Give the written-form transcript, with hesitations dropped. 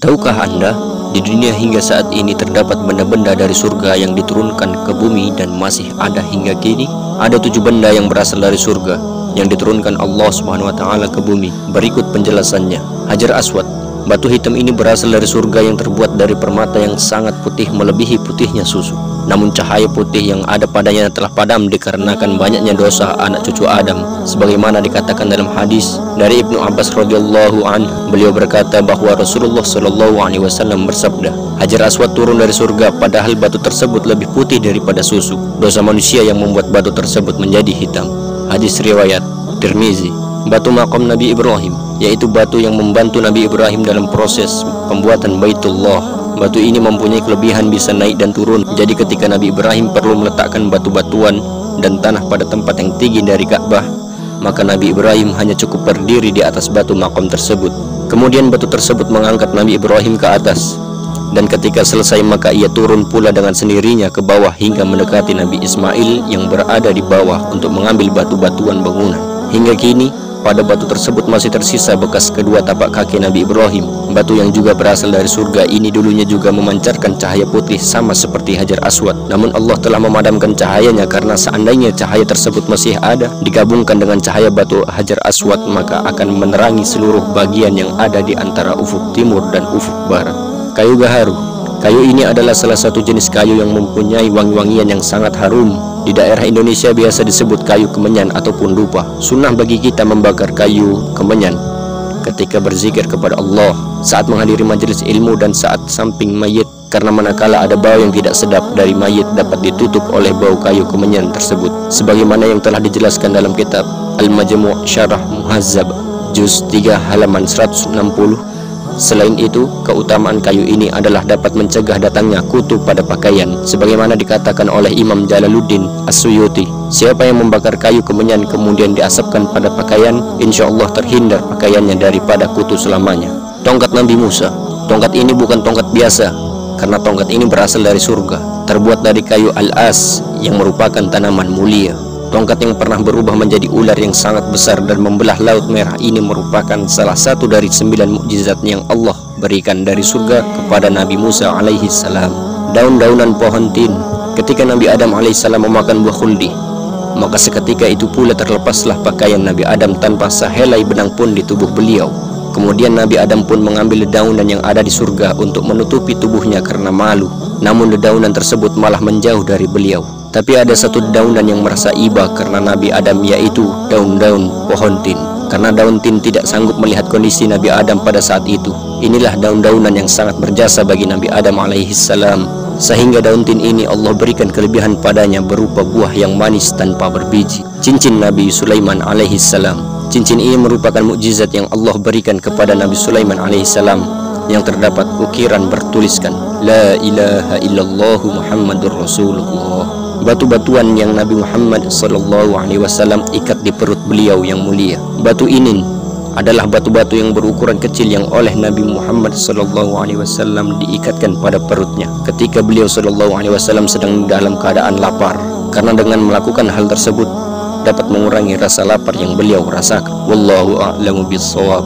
Tahukah Anda, di dunia hingga saat ini terdapat benda-benda dari surga yang diturunkan ke bumi dan masih ada hingga kini? Ada 7 benda yang berasal dari surga yang diturunkan Allah Subhanahu wa taala ke bumi. Berikut penjelasannya. Hajar Aswad. Batu hitam ini berasal dari surga yang terbuat dari permata yang sangat putih melebihi putihnya susu. Namun cahaya putih yang ada padanya telah padam dikarenakan banyaknya dosa anak cucu Adam, sebagaimana dikatakan dalam hadis dari Ibnu Abbas radhiyallahu anhu. Beliau berkata bahwa Rasulullah shallallahu alaihi wasallam bersabda, Hajar Aswad turun dari surga padahal batu tersebut lebih putih daripada susu. Dosa manusia yang membuat batu tersebut menjadi hitam. Hadis riwayat Tirmizi. Batu makam Nabi Ibrahim, yaitu batu yang membantu Nabi Ibrahim dalam proses pembuatan Baitullah. Batu ini mempunyai kelebihan bisa naik dan turun. Jadi ketika Nabi Ibrahim perlu meletakkan batu-batuan dan tanah pada tempat yang tinggi dari Ka'bah, maka Nabi Ibrahim hanya cukup berdiri di atas batu makam tersebut. Kemudian batu tersebut mengangkat Nabi Ibrahim ke atas, dan ketika selesai maka ia turun pula dengan sendirinya ke bawah hingga mendekati Nabi Ismail yang berada di bawah untuk mengambil batu-batuan bangunan. Hingga kini pada batu tersebut masih tersisa bekas kedua tapak kaki Nabi Ibrahim. Batu yang juga berasal dari surga ini dulunya juga memancarkan cahaya putih sama seperti Hajar Aswad. Namun Allah telah memadamkan cahayanya karena seandainya cahaya tersebut masih ada digabungkan dengan cahaya batu Hajar Aswad, maka akan menerangi seluruh bagian yang ada di antara ufuk timur dan ufuk barat. Kayu gaharu. Kayu ini adalah salah satu jenis kayu yang mempunyai wangi-wangian yang sangat harum. Di daerah Indonesia biasa disebut kayu kemenyan ataupun dupa. Sunnah bagi kita membakar kayu kemenyan ketika berzikir kepada Allah, saat menghadiri majelis ilmu, dan saat samping mayit, karena manakala ada bau yang tidak sedap dari mayit dapat ditutup oleh bau kayu kemenyan tersebut, sebagaimana yang telah dijelaskan dalam kitab Al-Majmu' Syarah Muhazzab juz 3 halaman 160. Selain itu, keutamaan kayu ini adalah dapat mencegah datangnya kutu pada pakaian, sebagaimana dikatakan oleh Imam Jalaluddin As-Suyuti, siapa yang membakar kayu kemenyan kemudian diasapkan pada pakaian, insya Allah terhindar pakaiannya daripada kutu selamanya. Tongkat Nabi Musa. Tongkat ini bukan tongkat biasa, karena tongkat ini berasal dari surga, terbuat dari kayu al-as yang merupakan tanaman mulia. Tongkat yang pernah berubah menjadi ular yang sangat besar dan membelah Laut Merah ini merupakan salah satu dari 9 mukjizat yang Allah berikan dari surga kepada Nabi Musa alaihi salam. Daun-daunan pohon tin. Ketika Nabi Adam alaihi salam memakan buah khuldi, maka seketika itu pula terlepaslah pakaian Nabi Adam tanpa sehelai benang pun di tubuh beliau. Kemudian Nabi Adam pun mengambil dedaunan yang ada di surga untuk menutupi tubuhnya karena malu. Namun dedaunan tersebut malah menjauh dari beliau. Tapi ada satu dedaunan yang merasa iba karena Nabi Adam, yaitu daun-daun pohon tin. Karena daun tin tidak sanggup melihat kondisi Nabi Adam pada saat itu. Inilah daun-daunan yang sangat berjasa bagi Nabi Adam alaihi salam, sehingga daun tin ini Allah berikan kelebihan padanya berupa buah yang manis tanpa berbiji. Cincin Nabi Sulaiman alaihi salam. Cincin ini merupakan mukjizat yang Allah berikan kepada Nabi Sulaiman alaihi salam, yang terdapat ukiran bertuliskan La ilaha illallah Muhammadur Rasulullah. Batu-batuan yang Nabi Muhammad sallallahu alaihi wasallam ikat di perut beliau yang mulia. Batu ini adalah batu-batu yang berukuran kecil yang oleh Nabi Muhammad sallallahu alaihi wasallam diikatkan pada perutnya ketika beliau sallallahu alaihi wasallam sedang dalam keadaan lapar, karena dengan melakukan hal tersebut dapat mengurangi rasa lapar yang beliau rasakan. Wallahu a'lamu bis-shawab.